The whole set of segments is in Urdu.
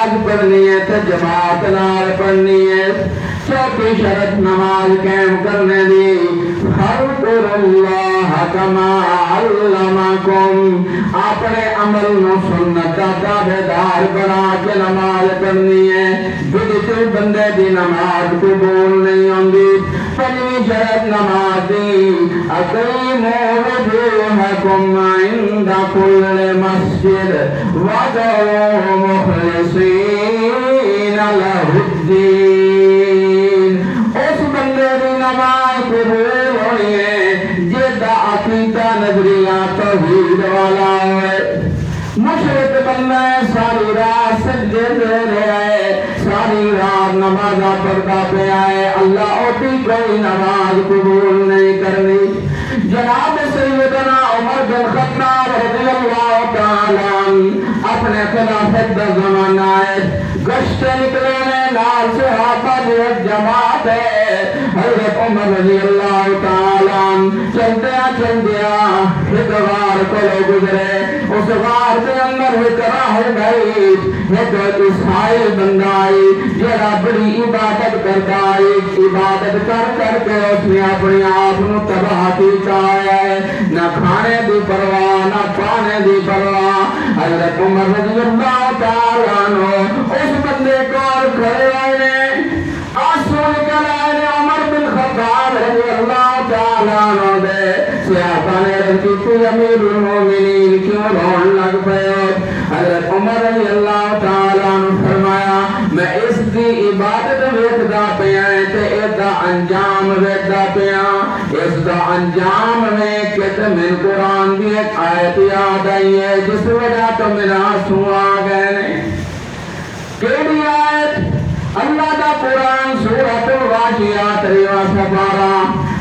نماز پڑھنی ہے تو جماعت نال پڑھنی ہے چوتھی شرط نماز قائم کرنے دی فاذکروا اللہ کما علمکم اپنے عمل نو سنت دا تابعدار بنا کے نماز پڑھنی ہے بدعتی بندے دی نماز قبول نہیں ہوندی پنجویں شرط نماز دی اقیموا وجوہکم عند کل مسجد وادعوا مخلصین لہ الدین اس بندے دی نماز قبول ہونی ہے جیدہ عقیدہ نظریہ توحید والا ہے مشرک بندہ ہے ساری رات سجدے دے رہا ہے ساری رات نمازہ پڑھتا پہ آئے اللہ اوٹی کوئی نماز قبول نہیں کرنی جناب سیدنا عمر بن خطاب رضی اللہ تعالیٰ اپنے خلافت دا زمانہ ہے گشت نکلے میں نال صحابہ جو جماعت ہے حضرت عمر رضی اللہ تعالیٰ چلدیا ایک غار کو گزرے اس غار کے اندر ایک راہ گئی ایک عیسائی بندہ آئی جڑا بڑی عبادت کرتا ہے عبادت کر کے اس نے اپنی آپ نو تباہ کیتا ہے نہ کھانے دی پرواہ نہ پانے دی پرواہ حضرت عمر رضی اللہ تعالیٰ عنہ اس بندے کو کھڑے آئے آنسو نکل آئے عمر بن خطاب رضی اللہ تعالیٰ عنہ دے صحابہ نے رضی کی امیر المومنین کیوں رون لگ پئے حضرت عمر رضی اللہ تعالیٰ عنہ فرمایا میں اس دی عبادت ویکھدا پیا تے اس دا انجام ویکھدا پیا اس دا انجام ویکھ کے من قرآن دی ایک آیت یاد آئی ہے جس وجہ تو میرا آنسو آ گئے نے کیڑی آیت اللہ دا قرآن سورۃ الغاشیہ 23 پارہ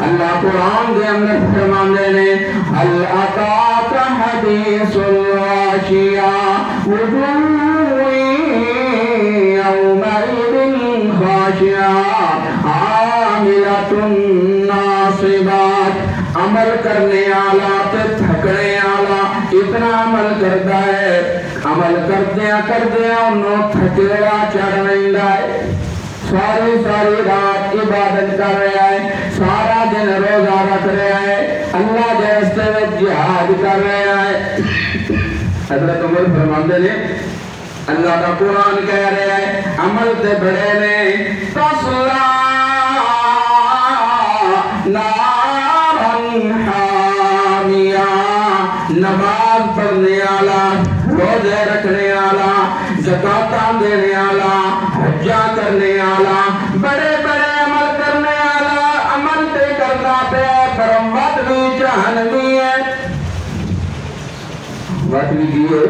اللہ قرآن دے اندر فرماندے نے هل اتاک حدیث الغاشیہ وجوہ یومئذ خاشعہ عاملۃ ناصبۃ عمل کرنے والا تے تھکنے والا اتنا عمل کرتا ہے عمل کردیا انہوں تھکیڑا چڑھ نہیں لائے ساری رات عبادت کر رہا ہے سارا دن روزہ رکھ رہا ہے اللہ جیسے میں جہاد کر رہا ہے حضرت عمر فرماندے نے اللہ کا قرآن کہہ رہا ہے عمل تے بڑے نے تصلا نارن حامیہ نماز پڑھنے والا روزے رکھنے والا زکاتاں دینے والا حجہ کرنے والا بڑے عمل کرنے والا عمل تے کرنا پہ پر وقت بھی جہنمی ہے وقت بھی دیئے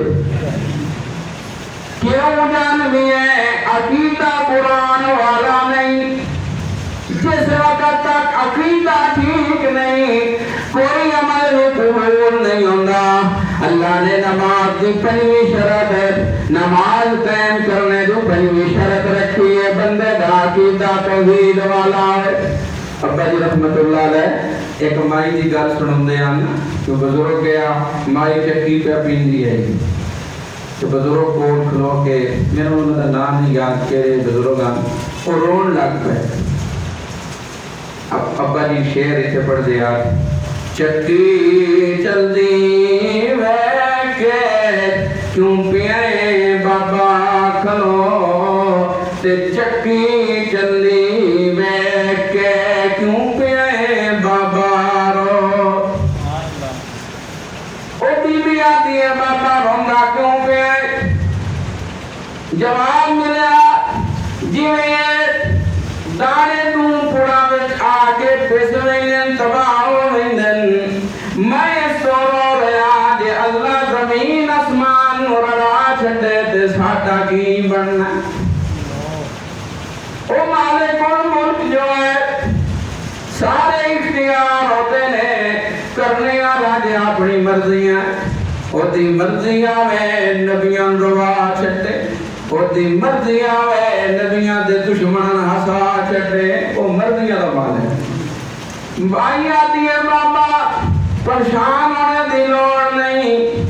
کیوں جہنمی ہے عقیدہ قرآن والا نہیں جس وقت تک عقیدہ ٹھیک نہیں کوئی عمل قبول نہیں ہوتا اللہ نے نماز دی پنجویں شرط ہے نماز قائم کرنے دی پنجویں شرط رکھی ہے بندے دا عقیدہ توحید والا ہے ابا جی رحمت اللہ علیہ ایک مائی دی گل سنندے ہیں تو بزرگ گیا مائی چکی پہ پیندی ہے تو بزرگ کول کھلو کے میرے انہوں نے نام نہیں یاد کرے بزرگان وہ رون لگ پہ ابا جی شعر اسے پڑھ دیا چکی چل دی ویکے کیوں پیئے بابا کھلو تے چکی چل دی ویکے کیوں پیئے بابا رو او بی بی آتی ہے بابا رونگا کیوں پیئے جواب ملیا جیویں دانے توں پڑا وچ آکے پسویں تباہ ہوئندن میں سورو رہا جے اللہ زمین اسمان رڑا چھٹے تے ساٹا کی بننا او مالک الملک جو ہے سارے اختیار ہوتے نے کرنے والا جے اپنی مرضیاں او دی مرضیاں میں نبیاں روا چھٹے او دی مرضیاں میں نبیاں دے دشمنان ہسا چھٹے او مرضیاں دا مالک بھائی آتی ہے بابا پریشان ہونے دی لوڑ نہیں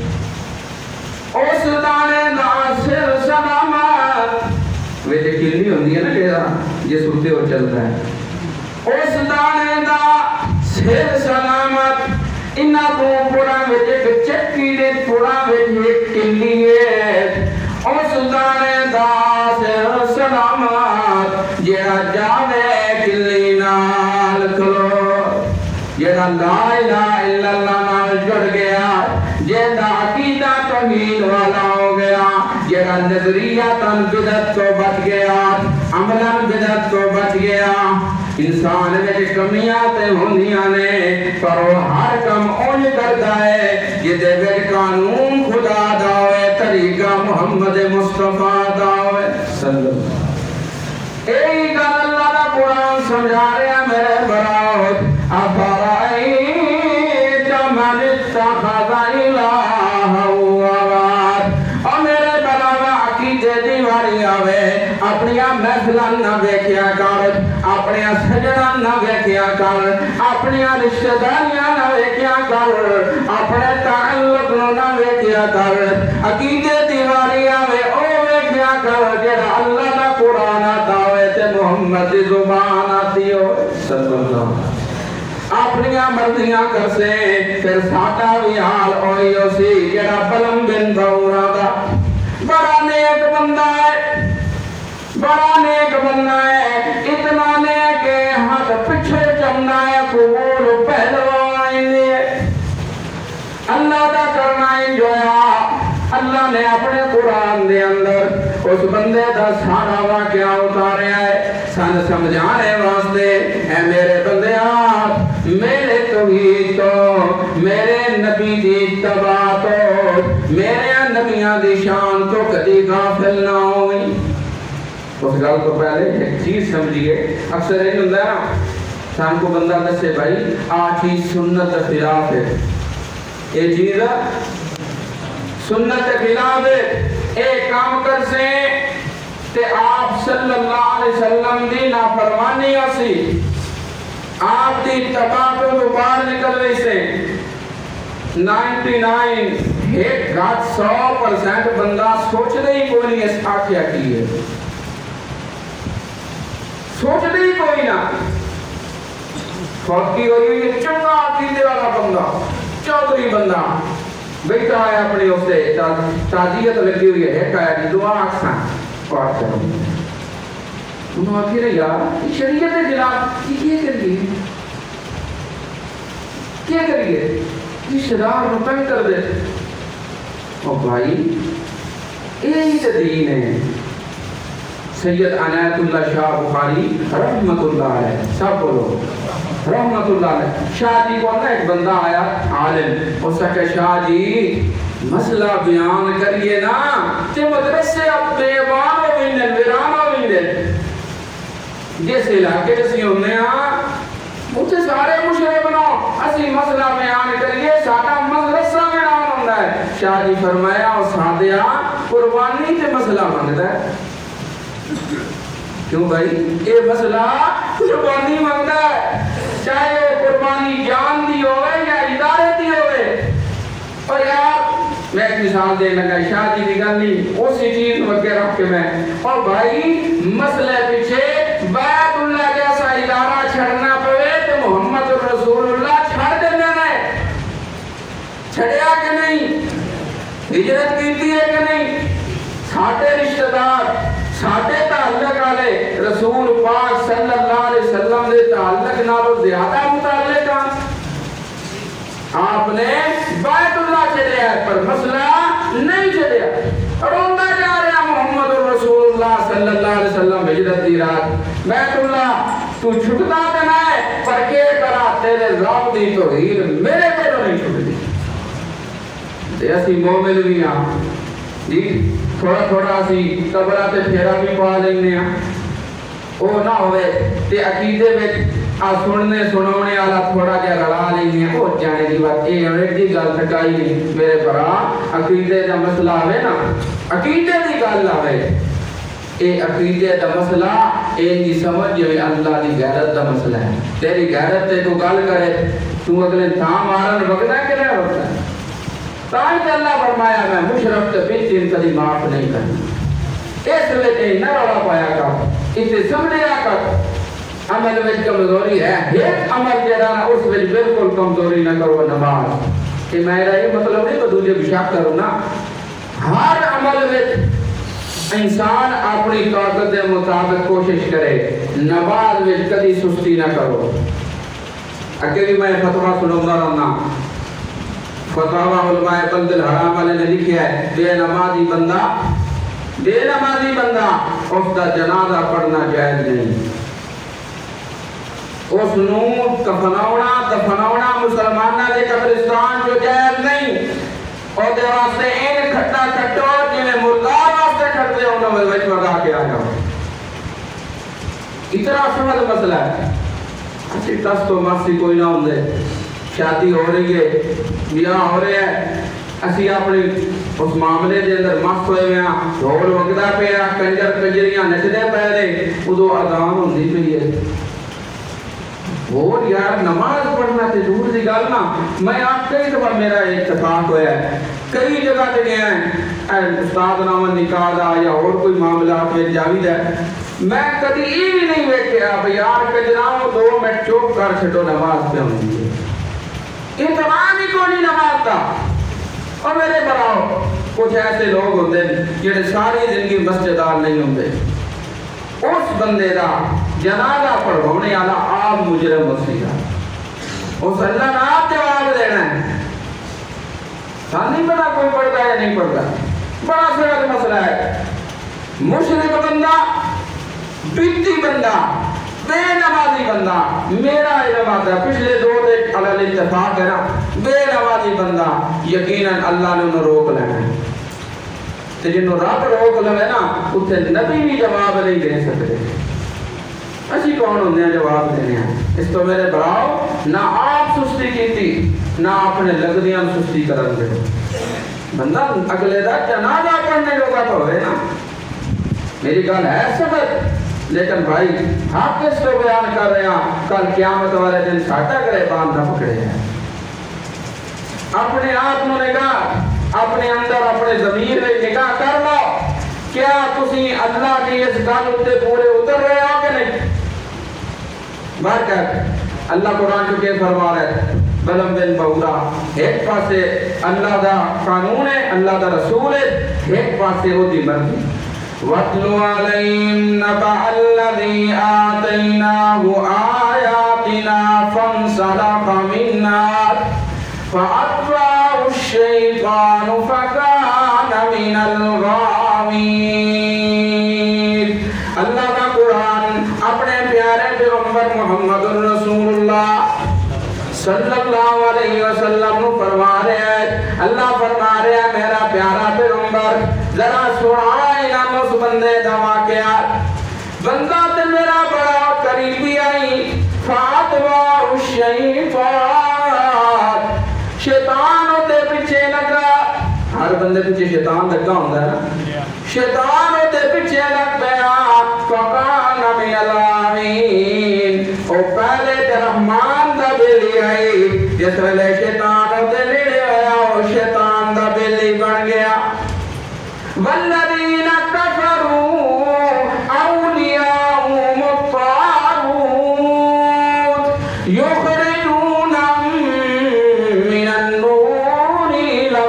اس دانے دا سر سلامت نہیں ہوندی ہے نا جیسا جس اتنے وہ چلتا ہے. اس دانے دا سر سلامت انہاں کو پورا وچ ایک چکی دے پورا وچ ایک کلی ہے. اس دانے دا سر سلامت جڑا جاوے کلی نال کھلو جڑا لا الہ الا اللہ نال جڑ گیا جڑا عقیدہ توحید والا ہو گیا جڑا نظریہ تن بدعت تو بچ گیا عملاً بدعت تو بچ گیا. انسان میں کمیاں تے ہوندیاں نے پر وہ ہر کم اونج کرتا ہے جدے وچ قانون خدا دا ہوئے طریقہ محمد مصطفیٰ دا ہوئے صلی اللہ. ایک گل اللہ دا قرآن سمجھا رہا میرے براؤت افرائیت من اتخذ الہہ ہواہ. اور میرے براؤ عقیدے دیواری آوے اپنیا محفلان نہ ویکھیا کر اپنیا سجنا نہ ویکھیا کر اپنیا رشتہ داریاں نہ ویکھیا کر اپنے تعلق نہ ویکھیا کر. عقیدے دیواری آوے او ویکھیا کر جڑا اللہ دا قرآن آتا ہوئے تے محمد دی زبان آتی ہوئے صلی اللہ. اپنیاں مرضیاں کر سے پھر ساٹا بھی حال ہوئی ہو سی جڑا بلم بن دورہ دا بڑا نیک بندہ ہے بڑا نیک بندہ ہے اتنا نیک ہے ہاتھ پچھے چمنا ہے قبول پہلوان ہے. اللہ دا کرنا انجویا اللہ نے اپنے قرآن دے اندر اس بندے دا سارا واقعہ اتاریا ہے سن سمجھانے واسطے. اے میرے بندیاں میرے توحید تو میرے نبی دی اتباع تو میرے نبیاں دی شان تو کدی غافل نہ ہوئی. اس گل کو پہلے ایک چیز سمجھئے اکثر یہ ہوتا ہے نا سان کو بندہ دسے بھائی آ چیز سنت خلاف ہے یہ چیز سنت خلاف ہے ایک کام کر سے تے آپ صلی اللہ علیہ وسلم دی نافرمانی اسی آپ دی اتباع تو باہر نکل رہی سے 99 ایک گھات 100% بندہ سوچ رہی کوئی نہیں اس آخیا کی ہے سوچ رہی کوئی نہ فوت کی ہوئی ہوئی چنگا عقیدے والا بندہ چودھری بندہ بیٹھا ہے اپنے اس سے تعزیت لگی ہوئی ہے کہا کہ دعا اکساں پاٹ کروں انہوں آخی رہے یار شریعت خلاف یہ کریے کیا کریے رشتہ دار مطمئن کر دے. اور بھائی یہی تو دین ہے. سید عنایت اللہ شاہ بخاری رحمت اللہ علیہ سب بولو رحمت اللہ علیہ. شاہ جی کو نا ایک بندہ آیا عالم اس سے کہ شاہ جی مسئلہ بیان کریے نا تے مدرسے اب بیوان ہو گئیں ویران ہو گئیں جس علاقے جیسی ہونے ہاں مجھے سارے مشرے بناؤ اسی مسئلہ بیان کریے ساٹا مدرسہ میں نام ہوندہ ہے. شاہ جی فرمایا اور سادیا قربانی تے مسئلہ مانگتا ہے. کیوں بھائی یہ مسئلہ قربانی مانگتا ہے چاہے وہ قربانی جان دی ہوئے یا ادارے دی ہوئے. اور یار میں ایک مثال دے لگا شاہ جی نگل نہیں اسی چیز وقت رکھ کے میں اور بھائی مسئلے پیچھے بیت اللہ جیسا ادارہ چھڑنا پوے تو محمد رسول اللہ چھڑ دینے نے چھڑیا کہ نہیں ہجرت کیتی ہے کہ نہیں. ساٹھے رشتہ دار ساٹھے تعلق آلے رسول پاک صلی اللہ علیہ وسلم دے تعلق نالو زیادہ متعلق ہیں. آپ نے بیت اللہ چھڑیا ہے پر مسئلہ نہیں چھڑیا. روندہ جا رہا محمد رسول اللہ صلی اللہ علیہ وسلم ہجرت دی رات بیت اللہ تو چھٹتا دینا ہے پر کے کرا تیرے ذات دی توحید میرے دلوں نہیں چھٹ دی. ایسی مومن بھی ہاں جی تھوڑا تھوڑا سی قبرہ تے پھیرا بھی پا لینے ہیں وہ نہ ہوئے تے عقیدے میں سننے سنونے والا تھوڑا جا رلا لینے ہیں وہ جانے دی بات اے انہیں دی گل تکائی نہیں میرے برا عقیدے دا مسئلہ آوے نا عقیدے دی گل آوے اے عقیدے دا مسئلہ اے دی سمجھ جو اللہ دی غیرت دا مسئلہ ہے. تیری غیرت تے تو گل کرے تو اگلے تھا مارن وقتا کہ نہیں ہوتا ہے تاہی کہ اللہ فرمایا میں مشرف تے بیچ ان کدی معاف نہیں کرنا. اس لیے نہ رولا پایا کر اسے سمجھیا کر عمل میں کمزوری ہے ایک عمل جڑا اس میں بالکل کمزوری نہ کرو نماز کہ میرا یہ مطلب نہیں کہ دوسرے بھی شک کرو نا ہر عمل میں انسان اپنی طاقت کے مطابق کوشش کرے نماز میں کبھی سستی نہ کرو اگے بھی میں فتویٰ سناتا رہنا فتاوی علماء بلد الحرام والے نے لکھا ہے بے نمازی بندہ اس کا جنازہ پڑھنا جائز نہیں اس نو دفناونا مسلمانہ دے قبرستان جو جائز نہیں اور دے واسطے این کھٹا کھٹو جنہیں مردار واسطے کھٹتے ہونا میں ویچ وگا کے آ جاؤ اتنا سمجھ مسئلہ ہے اچھی ٹس تو ماسی کوئی نہ ہوں دے شادی ہو رہی ہے بیاہ ہو رہے ہیں اسی اپنی اس معاملے دے اندر مست ہوئے ہیں ڈھول وگدا پہ کنجر کنجریاں نچدے پہ رہے ادو اذان ہوندی پئی ہے اور یار نماز پڑھنا تے دور دی گل نا میں آپ کئی دفعہ میرا اتفاق ہوا ہے کئی جگہ تے گئے ہیں استاد نامن نکاح دا یا اور کوئی معاملات میں جاوید ہے میں کبھی یہ بھی نہیں ویکھیا بھئی یار کجراؤں 2 منٹ چوپ کر چھڈو نماز پہ ہوندی ہے اہتمام ہی کوئی نماز دا اور میرے براؤ کچھ ایسے لوگ ہوندے جڑے ساری زندگی مسجدار نہیں ہوندے اس بندے دا جنازہ پڑھوانے والا آپ مجرم مسیح اس اللہ نے آپ جواب دینا ہے نہیں پتا کوئی پڑھتا یا نہیں پڑھتا بڑا سرد مسئلہ ہے مشرک بندہ بدعی بندہ بے نمازی بندہ میرا علم آتا ہے پچھلے 2 دن علی اتفاق ہے نا بے نمازی بندہ یقیناً اللہ نے انہوں روک لینا ہے تو جنہوں رب روک لے نا اتھے نبی بھی جواب نہیں دے سکتے اسی کون ہوندے ہیں جواب دینے ہیں اس تو میرے براؤ نہ آپ سستی کی تھی نہ اپنے لگدیاں سستی کرن دے بندہ اگلے دا جنازہ پڑھنے لوگا تو ہوئے نا میری گل ہے سبت لیکن بھائی آپ کس کو بیان کر رہے ہیں کل قیامت والے دن ساٹا کرے باندھ نہ پکڑے ہیں اپنے آپ نے نگاہ اپنے اندر اپنے ضمیر میں نگاہ کر لو کیا تسی اللہ کی اس گل اتے پورے اتر رہے ہو کہ نہیں برکت اللہ قرآن جو کہ فرما رہا ہے بلم بن بہورا ایک پاسے اللہ دا قانون ہے اللہ دا رسول ہے ایک پاسے وہ دی مرضی وَاتْلُ عَلَيْهِمْ نَبَأَ الَّذِي آتَيْنَاهُ آيَاتِنَا فَانْسَلَخَ مِنْهَا فَأَتْبَعَهُ الشَّيْطَانُ فَكَانَ مِنَ الْغَاوِينَ اللہ کا قرآن اپنے پیارے پیغمبر محمد الرسول اللہ صلی اللہ علیہ وسلم فرما رہے ہیں اللہ فرما رہے ہیں میرا پیارا پیغمبر ذرا سنائے نام اس بندے دا واقعات بندہ تے میرا بڑا قریبی آئی فاتوا الشیطان شیطان ہوتے پیچھے لگا ہر بندے پیچھے شیطان لگا ہوندہ ہے نا شیطان ہوتے پیچھے لگ گیا فقان من العامین او پہلے تے رحمان دا بیلی آئی جس ویلے شیطان ہوتے لیڑے آیا وہ شیطان دا بیلی بن گیا والذین کفروا اولیاءهم الطاغوت یخرجونهم من النور الى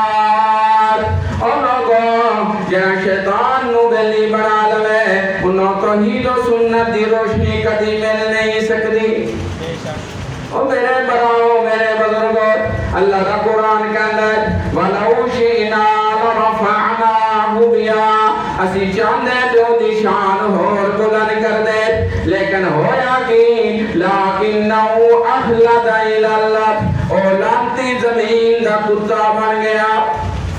الظلمات اور لوگوں جہاں شیطان نو بیلی بنا لوے انہوں توحید و سنت دی روشنی کدی مل نہیں سکتی اور میرے براؤ میرے بزرگوں اللہ کا قرآن کے اندر وَلَوْ شِئْنَا لَرَفَعْنَاهُ بِهَا اسی چاندے جو دی شان اور بلند کر دے لیکن ہویا کی لَكِنَّهُ أَخْلَدَ إِلَى اللَّهِ اور لانتی زمین دا کتا بن گیا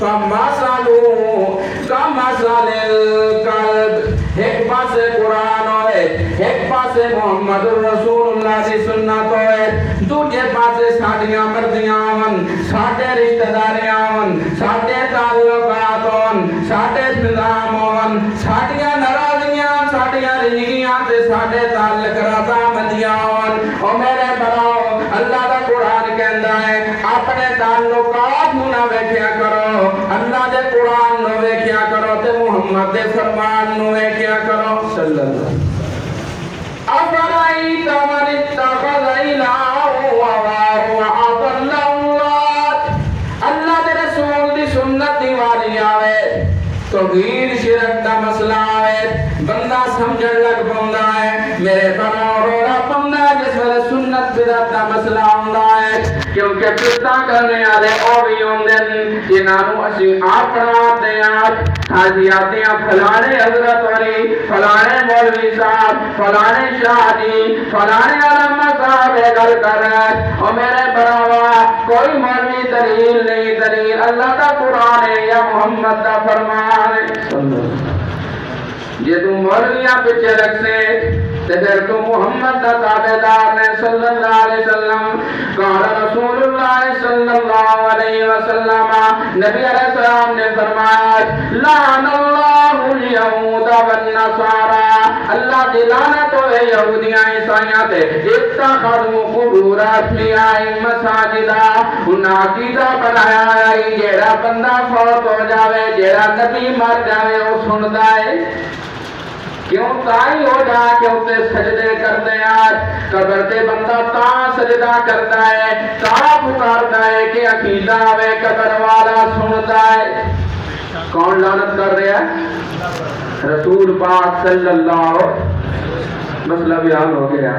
فَمَثَلُهُ كَمَثَلِ الْكَلْبِ ایک پاسے قرآن ہوئے ایک پاسے محمد رسول اللہ کی سنت ہوئے دوجہ پاسے ساڑیاں مردیاں ہون ساڑے رشتہ داریاں ہون ساڑے تعلقات ہون ساڑے نظام ہون ساڑیاں نرازیاں ساڑیاں رجیاں تے ساڑے تعلق رضا مندیاں ہون اور میرے براؤ اللہ دا قرآن کہندہ ہے اپنے تعلقات نہ ویکھیا کرو اللہ دے قرآن نہ ویکھیا کرو تے محمد محمد دے فرمان نو کیا کرو صلی اللہ افرائیت من اتخذ الہہ ہواہ وأضلہ اللہ دے رسول دی سنت دی واری آوے توحید شرک دا مسئلہ آوے بندہ سمجھن لگ پوندا ہے میرے بناؤ روڑا پوندا جس ویلے سنت بدعت دا مسئلہ ہوندا ہے کیونکہ پتا کرنے والے او بھی ہوندے جنہاں نوں اسی اپنا دیاں حاجیاتیاں فلانے حضرت علی فلانے مولوی صاحب فلانے شاہ جی فلانے علامہ صاحب گل کر رہے اور میرے براوا کوئی مولوی دلیل نہیں دلیل اللہ کا قرآن ہے یا محمد کا فرمان ہے جے تو مولویاں پیچھے رکھ سے پھر تو محمد کا تابعدار نے صلی اللہ علیہ وسلم قال رسول اللہ صلی اللہ علیہ وسلم نبی علیہ السلام نے فرمایا لعن اللہ الیہود والنصارى اللہ کی لعنت ہے یہودیاں عیسائیاں تے اتخذوا قبور انبیاء مساجدا انہاں عقیدہ بنایا ہے جیڑا بندہ فوت ہو جاوے جیڑا نبی مر جاوے وہ سندا ہے کیوں تائی ہو جا کہ اسے سجدے کرتے ہیں قبر تے بندہ تا سجدہ کرتا ہے تا پکارتا ہے کہ عقیدہ آوے قبر والا سنتا ہے کون لعنت کر رہا ہے رسول پاک صلی اللہ مسئلہ بیان ہو گیا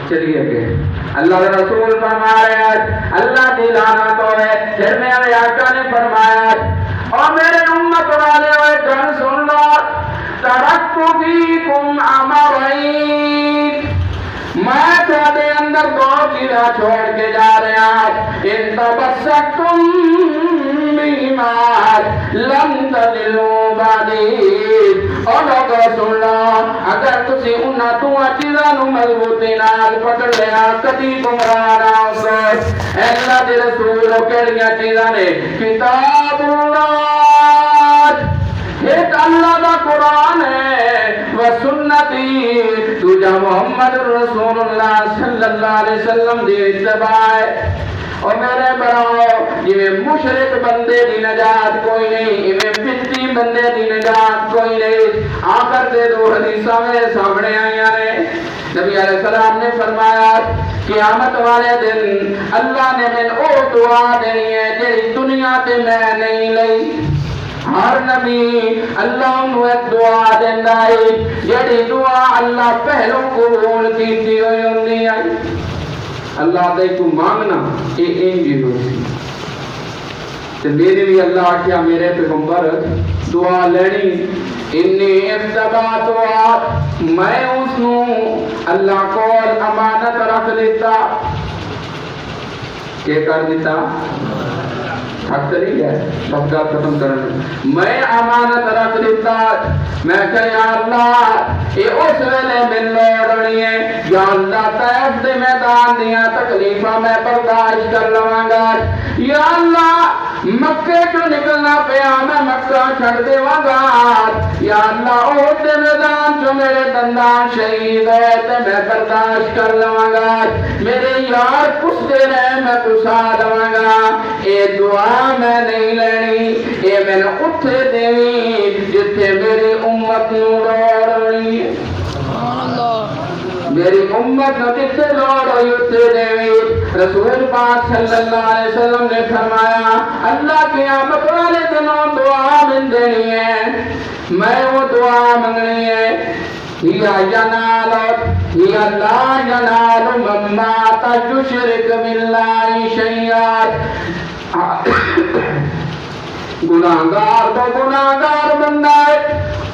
چلیے کہ اللہ کے رسول فرما رہے ہیں اللہ کی لعنت ہوئے پھر میرے آقا نے فرمایا اور میرے امت والے ہوئے گن سن لو ترکت فیکم امرین میں تھوڑے اندر دو چیزیں چھوڑ کے جا رہے ہیں ان تمسکتم بہما لن تضلوا بعدی اور لوگوں سن لو اگر تسی انہاں دو چیزاں نو مضبوطی نال پکڑ لیا کدی گمراہ نہ ہوسو اللہ دے رسول کیڑیاں چیزاں نے کتاب اللہ ایک اللہ دا قرآن ہے و سنتی تجھا محمد رسول اللہ صلی اللہ علیہ وسلم دی اتباع ہے اور میرے براؤ یہ مشرک بندے دی نجات کوئی نہیں یہ پتی بندے دی نجات کوئی نہیں آخر دے دو حدیثہ میں سامنے آئیاں نے نبی علیہ السلام نے فرمایا قیامت والے دن اللہ نے من او دعا دینی ہے جیڑی دنیا تے میں نہیں لئی ہر نبی اللہ انہوں ایک دعا دیندہ ہے جیڑی دعا اللہ پہلوں قبول کیتی ہوئی ہوندی ہے اللہ دے تو مانگنا یہ انجی ہوئی تو میرے بھی اللہ کیا میرے پیغمبر دعا لینی انی اتبعت دعا میں اس نوں اللہ کو امانت رکھ دیتا کیا کر دیتا حق نہیں ہے بغداد ختم کرنے میں امانت رکھ دیتا میں کہ یا اللہ یہ اس ویلے من لوڑنی ہے یا اللہ طیف دے میدان دیا تکلیفہ میں برداشت کر لواں گا یا اللہ مکے جو نکلنا پیا میں مکہ چھڑ دے وگا یا اللہ اوہ دے میدان جو میرے دندان شہید ہے تے میں برداشت کر لواں گا میرے یار کچھ دے رہے میں کسا لواں گا اے دعا میں نہیں لینی اے میں نے اتھے دیوی جتھے میری امت نو روڑی میری امت نو جتھے روڑی اتھے دیوی رسول پاک صلی اللہ علیہ وسلم نے فرمایا اللہ قیامت والے دنوں دعا من دینی ہے میں وہ دعا منگنی ہے یا ینالت یا لا ینال ممات یشرک باللہ شیئات گناہگار تو گناہگار بندہ ہے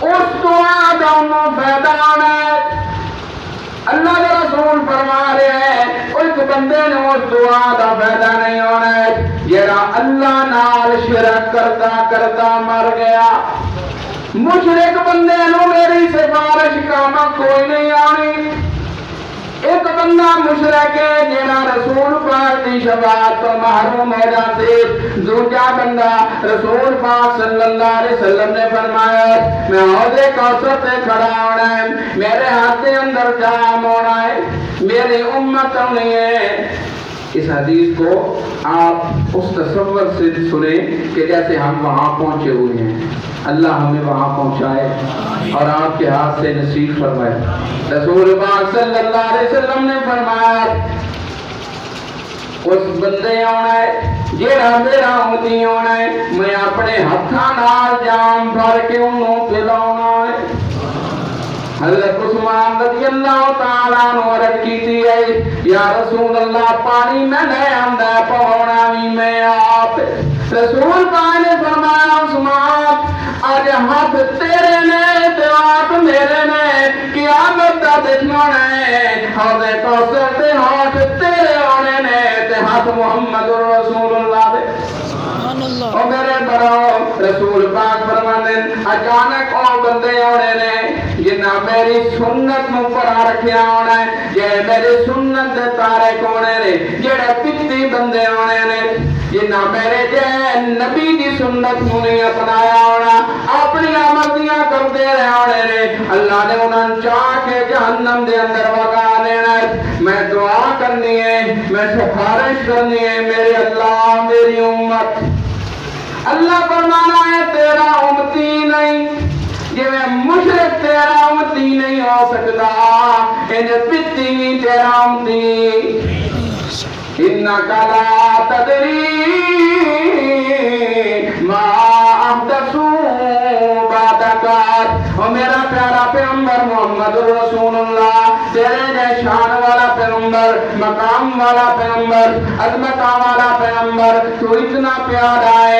اس دعا کا انہوں فیدہ آنا ہے اللہ کے رسول فرما رہے ہیں اس بندے نے اس دعا کا فیدہ نہیں ہونا ہے جیڑا اللہ نال شرک کرتا مر گیا مشرک بندے نو میری سفارش کاما کوئی نہیں آنی ایک بندہ مشرک ہے جیڑا رسول پاک دی شفاعت تو محروم ہو جاتے دوجا بندہ رسول پاک صلی اللہ علیہ وسلم نے فرمایا میں حوض کوثر سے کھڑا ہونا ہے میرے ہاتھ کے اندر جام ہونا ہے میری امت ہونی ہے اس حدیث کو آپ اس تصور سے سنیں کہ جیسے ہم وہاں پہنچے ہوئے ہیں اللہ ہمیں وہاں پہنچائے اور آپ کے ہاتھ سے نصیب فرمائے۔ رسول پاک صلی اللہ علیہ وسلم نے فرمایا اس بندے آنا ہے جیڑا میرا امتی ہونا ہے، میں اپنے ہتھاں نال جام بھر کے انہوں پلاؤنا ہے۔ حضرت عثمان رضی اللہ تعالیٰ عنہ عرض کیتی ہے یا رسول اللہ پانی میں لے آندہ پہوڑا بھی میں آپ۔ رسول پاک نے فرمایا عثمان آج ہاتھ تیرے نے دیوات میرے نے قیامت دا دشمن ہے، حوض کوثر تے ہاتھ تیرے ہونے نے تے ہاتھ محمد رسول اللہ دے۔ او میرے برو رسول پاک فرمانے اچانک او بندے ہونے نے جنہ میری سنت نو پڑھا رکھیا ہونا ہے، یہ میری سنت دے تارک ہونے نے، جڑے پتی بندے ہونے نے جنہ میرے جے نبی دی سنت نو نہیں اپنایا ہونا، اپنی آمدیاں کر دے رہے ہونے نے، اللہ نے انہوں چاہ کے جہنم دے اندر وگا دینا ہے۔ میں دعا کرنی ہے، میں سفارش کرنی ہے میرے اللہ میری امت۔ اللہ فرمانا ہے تیرا امتی نہیں، یہ میں مشرک تیرا امتی نہیں ہو سکتا، انہیں پتی بھی تیرا امتی۔ انکا لا تدری ما احدثو بعدک۔ اور میرا پیارا پیغمبر محمد رسول اللہ تیرے جے شان والا پیغمبر، مقام والا پیغمبر، عظمت والا پیغمبر، تو اتنا پیارا ہے،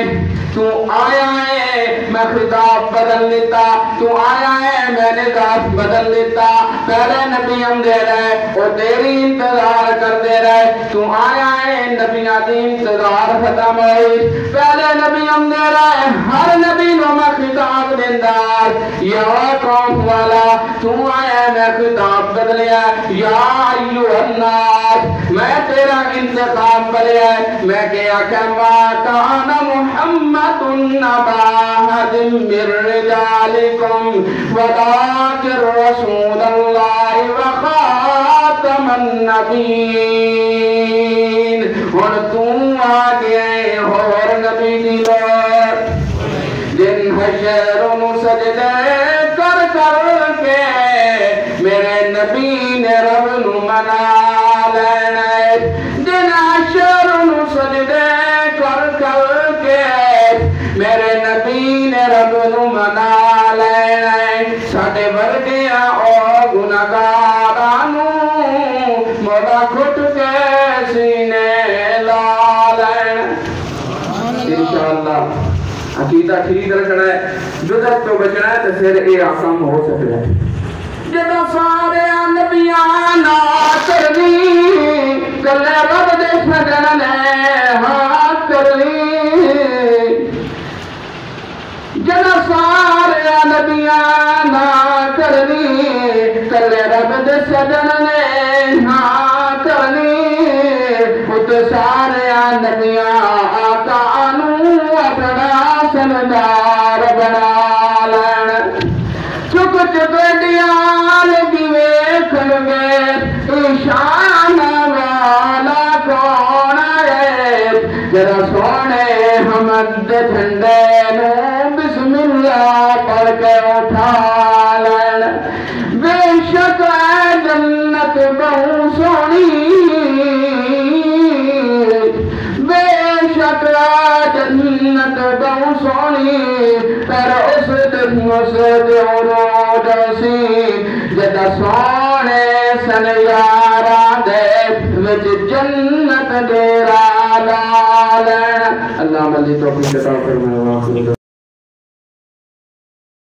تو آیا ہے میں خطاب بدل لیتا، تو آیا ہے میں نے نگاہ بدل لیتا۔ پہلے نبی ہم دے رہے اور تیری انتظار کر دے رہے، تو آیا ہے نبیاں دی انتظار ختم ہوئی۔ پہلے نبی ہم دے رہے ہر نبی نو میں خطاب دیندار، یا قوم والا تو آیا ہے میں خطاب بدلیا، یا ایوہ الناس میں تیرا انتخاب بدلیا۔ میں کیا کہما کان محمد نبا احد من رجالکم ولکن رسول اللہ وخاتم النبیین۔ اور تو آگئے اور نبی دی لوٹ جن حشروں سجدے کر کر کے میرے نبی نے رب نو منا لینا، جن حشروں سجدے کر کر کے میرے نبی نے رب نو منا لینا، ساڑے ورگیا او گناہگارانو مولا گھٹ کے سینے لا لینا۔ انشاءاللہ عقیدہ ٹھیک رکھنا ہے، بدعت تو بچنا ہے، تو پھر یہ آسان ہو سکتا ہے۔ جدہ سارے نبیاں نا کرنی کلے رب دے سجن نے ہاتھ کرنی، جدہ سارے نبیاں نا کرنی کلے رب دے سجن نے ہاتھ کرنی، خود سارے نبیاں آقا نو اپنا سردار بنا لینا۔ چک چک دیال کی ویکھن گے شان والا کون ہے، ذرا سونے حمد جھنڈے نو بسم اللہ پڑھ کے اٹھا لینا۔ بے شک ہے جنت بہو سونی، بے شک جنت بہو سونی، پر اس دن اس دیورو جیسی جدہ سونے سن یارا دے وچ جنت دیرا لالن۔ اللہ ملی توفیق عطا فرمائے۔